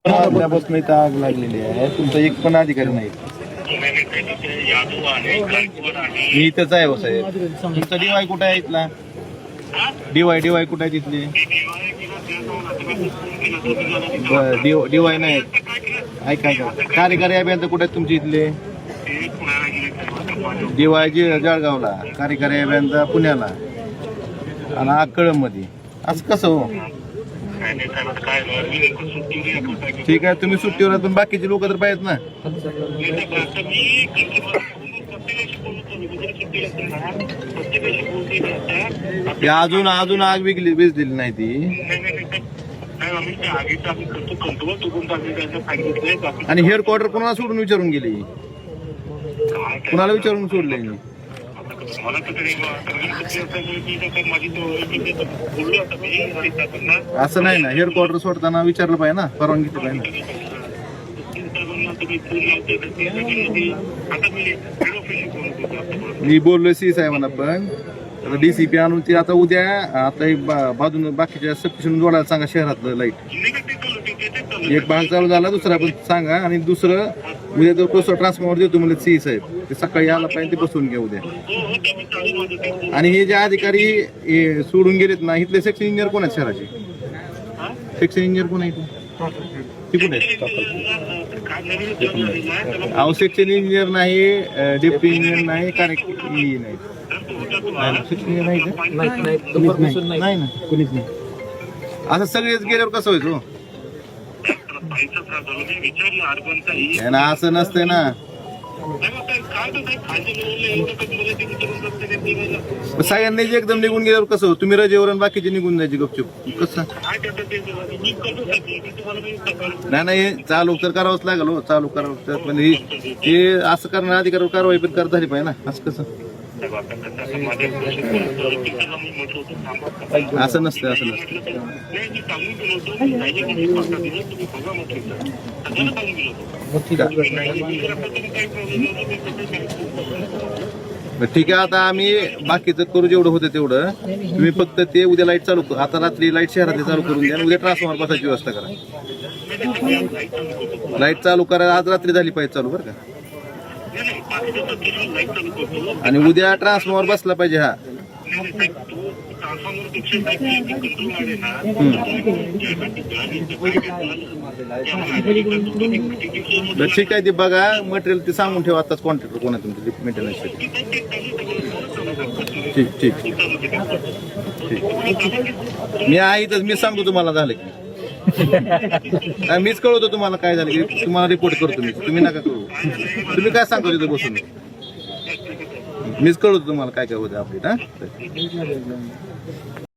वाजल्यापासून इथं आग लागलेली आहे. तुमचा एक पण अधिकारी नाही. मी इथंच आहे हो साहेब. तुमचा डीवाय कुठे आहे इथला? डीवाय कुठे आहे तिथली? डीवाय नाही. ऐका कार्यकारी अभियंता कुठे आहेत तुमची इथले? डीवाय जळगावला, कार्यकारी अभियंता पुण्याला आणि आकळमध्ये. असं कसं हो? ठीक आहे, तुम्ही सुट्टीवर पण बाकीचे लोक तर पाहिजेत ना. अजून आग भिजलेली नाही ती. आणि हेडक्वार्टर कोणाला सोडून विचारून गेली? कुणाला विचारून सोडले? असं नाही ना, हेडक्वार्टर सोडताना विचारलं पाहिजे ना, परवानगी घेतली पाहिजे ना. मी बोललोय सी साहेबांना पण डीसीपी आणून ती आता उद्या आता बाजून बाकीच्या सबस्टेशन जोडायला सांगा शहरातलं लाईट. एक भाग चालू झाला, दुसरा पण सांगा. आणि दुसरं उद्या जर कसं ट्रान्सफॉर्मर देतो म्हणजे सी साहेब ते सकाळी आला पाहिजे, ते बसवून घ्या उद्या. आणि हे जे अधिकारी सोडून गेलेत ना, इथले सेक्शन इंजिनियर कोण आहेत शहराचे? सेक्शन इंजिनियर कोण आहे ती कोण आहेत? अहो सेक्शन इंजिनियर नाही, डेप्टी इंजिनियर नाही, कार्यकारी नाही. नाही ना, कुणीच नाही. असं सगळेच गेल्यावर कसं व्हायचं? असं नसतंय ना. सगळ्यांनी एकदम निघून गेल्यावर कसं? तुम्ही रजेवर बाकीचे निघून जायचे गपचूप कसं? नाही, चालू तर करावंच लागेल हो. चालू करावं म्हणजे हे असं करणार अधिकारावर कारवाई पण झाली पाहिजे ना. असं कसं? असं नसतं. ठीक आहे, आता आम्ही बाकीचं करू जेवढं होतं तेवढं. तुम्ही फक्त ते उद्या लाईट चालू करू. आता रात्री लाईट शहरात चालू करून द्या. उद्या ट्रान्सफॉर्मर बसायची व्यवस्था करा. लाईट चालू करा, आज रात्री झाली पाहिजे चालू, बरं का? आणि उद्या ट्रान्सफॉर्मर बसला पाहिजे. हा ठीक आहे, ते बघा मटेरियल ते सांगून ठेवा आताच. कॉन्ट्रॅक्टर कोण आहे तुमचं मेंटेनन्ससाठी? ठीक. मी आहे तर मी सांगतो तुम्हाला झालं की. मीच कळवतो तुम्हाला काय झालं की, तुम्हाला रिपोर्ट करतो मी. तुम्ही नका करू. तुम्ही काय सांगतो तिथं बसून? मीच कळवतो तुम्हाला काय होतं अपडेट. हा